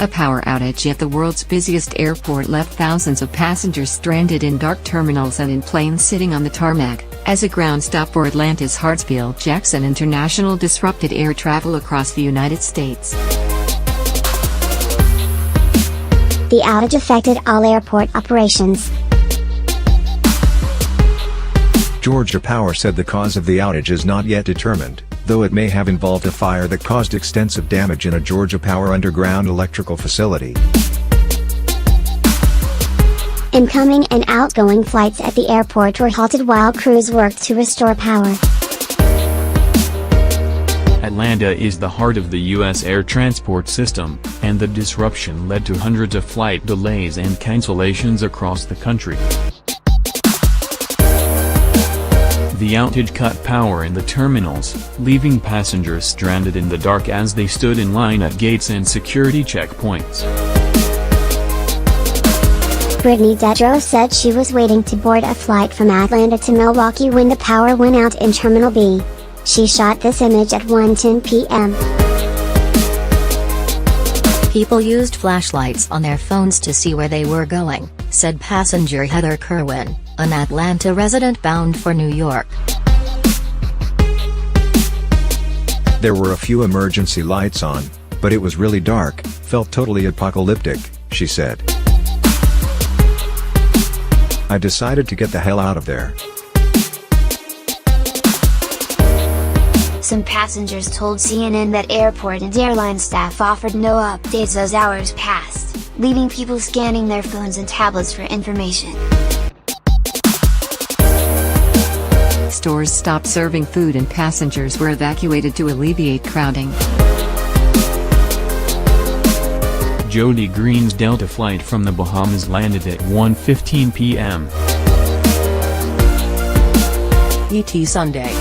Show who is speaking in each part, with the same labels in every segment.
Speaker 1: A power outage at the world's busiest airport left thousands of passengers stranded in dark terminals and in planes sitting on the tarmac, as a ground stop for Atlanta's Hartsfield-Jackson International disrupted air travel across the United States.
Speaker 2: The outage affected all airport operations.
Speaker 3: Georgia Power said the cause of the outage is not yet determined, though it may have involved a fire that caused extensive damage in a Georgia Power underground electrical facility.
Speaker 2: Incoming and outgoing flights at the airport were halted while crews worked to restore power.
Speaker 4: Atlanta is the heart of the U.S. air transport system, and the disruption led to hundreds of flight delays and cancellations across the country. The outage cut power in the terminals, leaving passengers stranded in the dark as they stood in line at gates and security checkpoints.
Speaker 2: Brittany Dedrow said she was waiting to board a flight from Atlanta to Milwaukee when the power went out in Terminal B. She shot this image at 1:10 p.m.
Speaker 5: People used flashlights on their phones to see where they were going, said passenger Heather Kerwin, an Atlanta resident bound for New York.
Speaker 3: There were a few emergency lights on, but it was really dark, felt totally apocalyptic, she said. I decided to get the hell out of there.
Speaker 6: Some passengers told CNN that airport and airline staff offered no updates as hours passed, leaving people scanning their phones and tablets for information.
Speaker 1: Stores stopped serving food and passengers were evacuated to alleviate crowding.
Speaker 4: Jody Green's Delta flight from the Bahamas landed at 1:15 p.m.
Speaker 5: ET Sunday.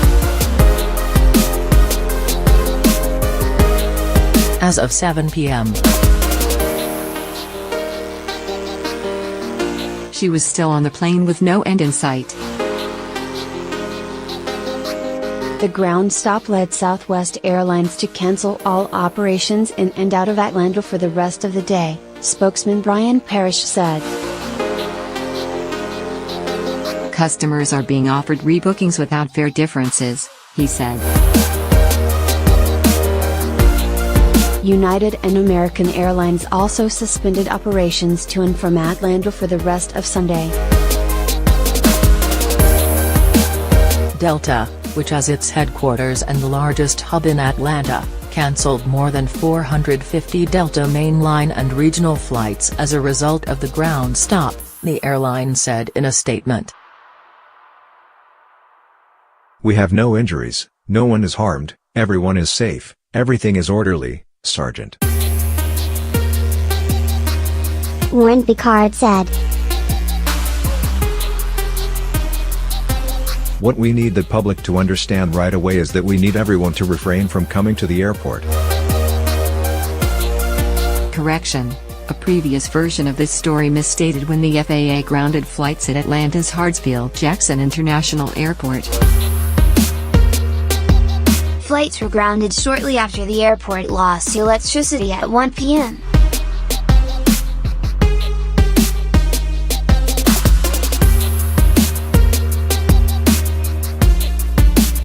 Speaker 5: As of 7 p.m.
Speaker 1: She was still on the plane with no end in sight.
Speaker 7: The ground stop led Southwest Airlines to cancel all operations in and out of Atlanta for the rest of the day, spokesman Brian Parrish said.
Speaker 1: Customers are being offered rebookings without fare differences, he said.
Speaker 7: United and American Airlines also suspended operations to and from Atlanta for the rest of Sunday.
Speaker 5: Delta, which has its headquarters and the largest hub in Atlanta, canceled more than 450 Delta mainline and regional flights as a result of the ground stop, the airline said in a statement.
Speaker 3: We have no injuries, no one is harmed, everyone is safe, everything is orderly, Sergeant
Speaker 2: Warren Picard said.
Speaker 3: What we need the public to understand right away is that we need everyone to refrain from coming to the airport.
Speaker 1: Correction: a previous version of this story misstated when the FAA grounded flights at Atlanta's Hartsfield-Jackson International Airport.
Speaker 6: Flights were grounded shortly after the airport lost electricity at 1 p.m.